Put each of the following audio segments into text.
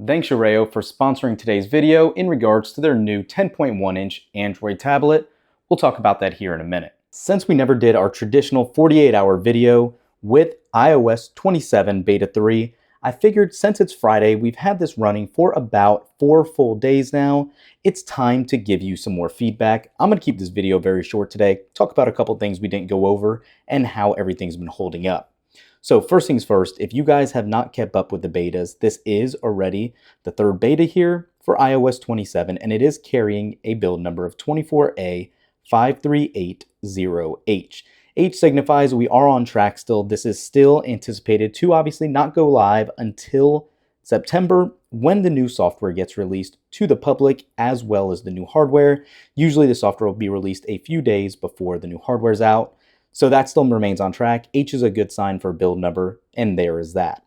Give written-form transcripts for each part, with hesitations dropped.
Thanks Ureo for sponsoring today's video in regards to their new 10.1-inch Android tablet. We'll talk about that here in a minute. Since we never did our traditional 48-hour video with iOS 27 Beta 3, I figured since it's Friday, we've had this running for about 4 full days now, it's time to give you some more feedback. I'm going to keep this video very short today, talk about a couple things we didn't go over, and how everything's been holding up. So first things first, if you guys have not kept up with the betas, this is already the third beta here for iOS 27, and it is carrying a build number of 24A5380H. H signifies we are on track still. This is still anticipated to obviously not go live until September when the new software gets released to the public as well as the new hardware. Usually the software will be released a few days before the new hardware's out. So that still remains on track. H is a good sign for build number, and there is that.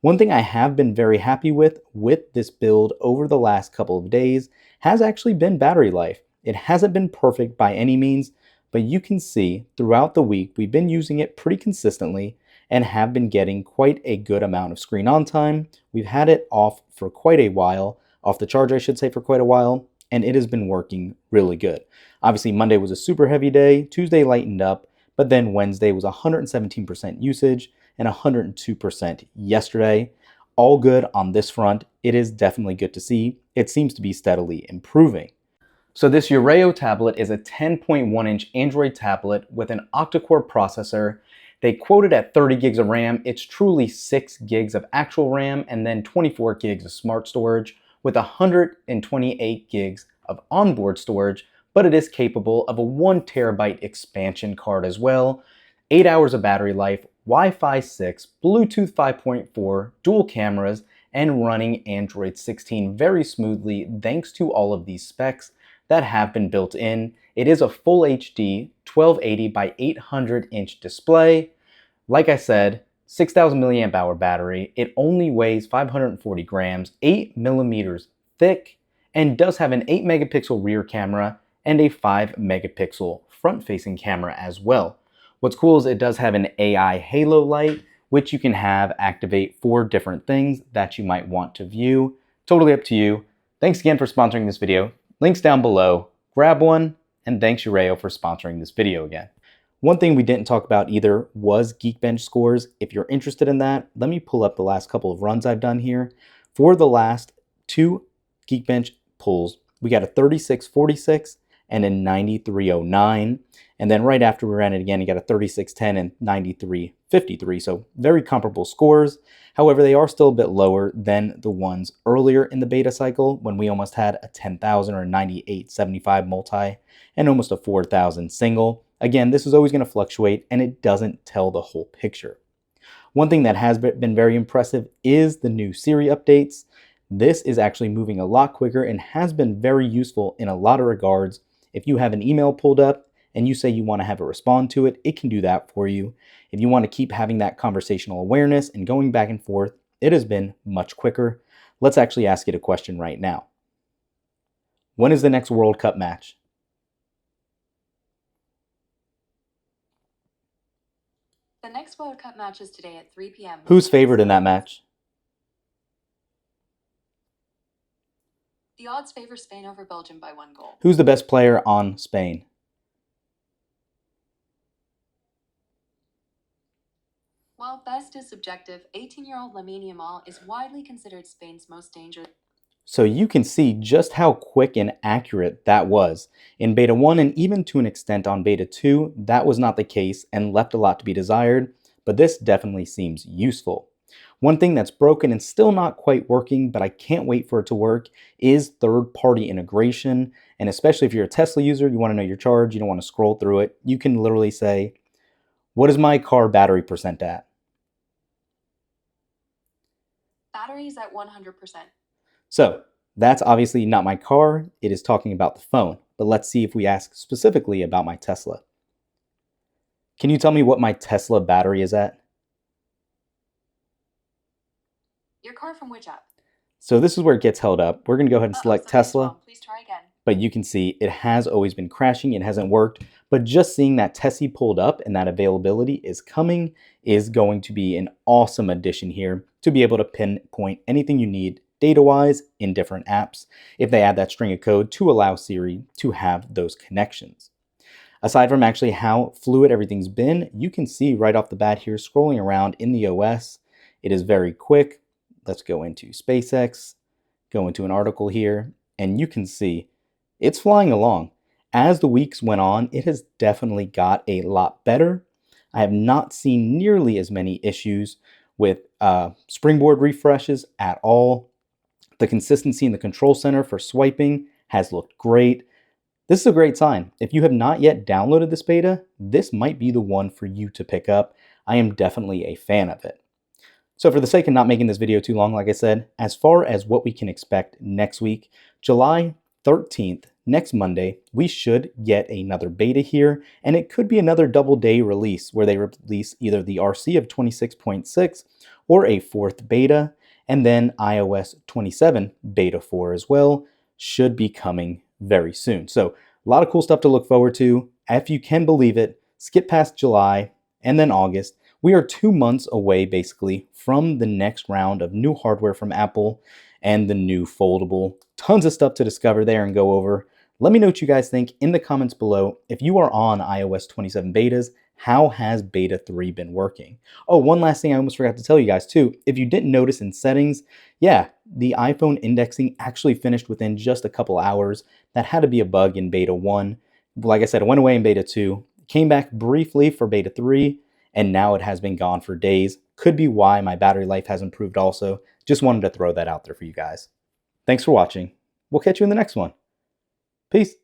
One thing I have been very happy with this build over the last couple of days has actually been battery life. It hasn't been perfect by any means, but you can see throughout the week we've been using it pretty consistently and have been getting quite a good amount of screen on time. We've had it off for quite a while, off the charge I should say for quite a while, and it has been working really good. Obviously Monday was a super heavy day, Tuesday lightened up, but then Wednesday was 117% usage and 102% yesterday. All good on this front. It is definitely good to see. It seems to be steadily improving. So this Ureo tablet is a 10.1-inch Android tablet with an octa-core processor. They quote it at 30 gigs of RAM. It's truly 6 gigs of actual RAM and then 24 gigs of smart storage with 128 gigs of onboard storage, but it is capable of a 1 terabyte expansion card as well, 8 hours of battery life, Wi-Fi 6, Bluetooth 5.4, dual cameras, and running Android 16 very smoothly thanks to all of these specs that have been built in. It is a full HD 1280 by 800 inch display. Like I said, 6,000 milliamp hour battery. It only weighs 540 grams, 8 millimeters thick, and does have an 8 megapixel rear camera and a 5 megapixel front-facing camera as well. What's cool is it does have an AI halo light, which you can have activate for different things that you might want to view. Totally up to you. Thanks again for sponsoring this video. Links down below. Grab one, and thanks Ureo for sponsoring this video again. One thing we didn't talk about either was Geekbench scores. If you're interested in that, let me pull up the last couple of runs I've done here. For the last 2 Geekbench pulls, we got a 3646 and a 9309, and then right after we ran it again, you got a 3610 and 9353, so very comparable scores. However, they are still a bit lower than the ones earlier in the beta cycle when we almost had a 10,000 or a 9875 multi and almost a 4,000 single. Again, this is always going to fluctuate and it doesn't tell the whole picture. One thing that has been very impressive is the new Siri updates. This is actually moving a lot quicker and has been very useful in a lot of regards. If you have an email pulled up and you say you want to have it respond to it, it can do that for you. If you want to keep having that conversational awareness and going back and forth, it has been much quicker. Let's actually ask it a question right now. When is the next World Cup match? The next World Cup match is today at 3 p.m. Who's favored in that match? The odds favor Spain over Belgium by 1 goal. Who's the best player on Spain? While best is subjective, 18-year-old Lamine Yamal is widely considered Spain's most dangerous. So you can see just how quick and accurate that was. In Beta 1 and even to an extent on Beta 2, that was not the case and left a lot to be desired, but this definitely seems useful. One thing that's broken and still not quite working, but I can't wait for it to work, is third-party integration. And especially if you're a Tesla user, you want to know your charge, you don't want to scroll through it. You can literally say, what is my car battery percent at? Battery is at 100%. So that's obviously not my car. It is talking about the phone. But let's see if we ask specifically about my Tesla. Can you tell me what my Tesla battery is at? Your car from which app? So this is where it gets held up. We're going to go ahead and select Tesla. Please try again. But you can see it has always been crashing. It hasn't worked. But just seeing that Tessie pulled up and that availability is coming is going to be an awesome addition here to be able to pinpoint anything you need data-wise in different apps if they add that string of code to allow Siri to have those connections. Aside from actually how fluid everything's been, you can see right off the bat here scrolling around in the OS, it is very quick. Let's go into SpaceX, go into an article here, and you can see it's flying along. As the weeks went on, it has definitely got a lot better. I have not seen nearly as many issues with springboard refreshes at all. The consistency in the control center for swiping has looked great. This is a great sign. If you have not yet downloaded this beta, this might be the one for you to pick up. I am definitely a fan of it. So for the sake of not making this video too long, like I said, as far as what we can expect next week, July 13th, next Monday, we should get another beta here, and it could be another double day release where they release either the RC of 26.6 or a fourth beta, and then iOS 27 beta 4 as well should be coming very soon. So a lot of cool stuff to look forward to. If you can believe it, skip past July and then August. We are 2 months away basically from the next round of new hardware from Apple and the new foldable. Tons of stuff to discover there and go over. Let me know what you guys think in the comments below. If you are on iOS 27 betas, how has beta 3 been working? Oh, one last thing I almost forgot to tell you guys too. If you didn't notice in settings, yeah, the iPhone indexing actually finished within just a couple hours. That had to be a bug in beta 1. Like I said, it went away in beta 2, came back briefly for beta 3, and now it has been gone for days. Could be why my battery life has improved also. Just wanted to throw that out there for you guys. Thanks for watching. We'll catch you in the next one. Peace.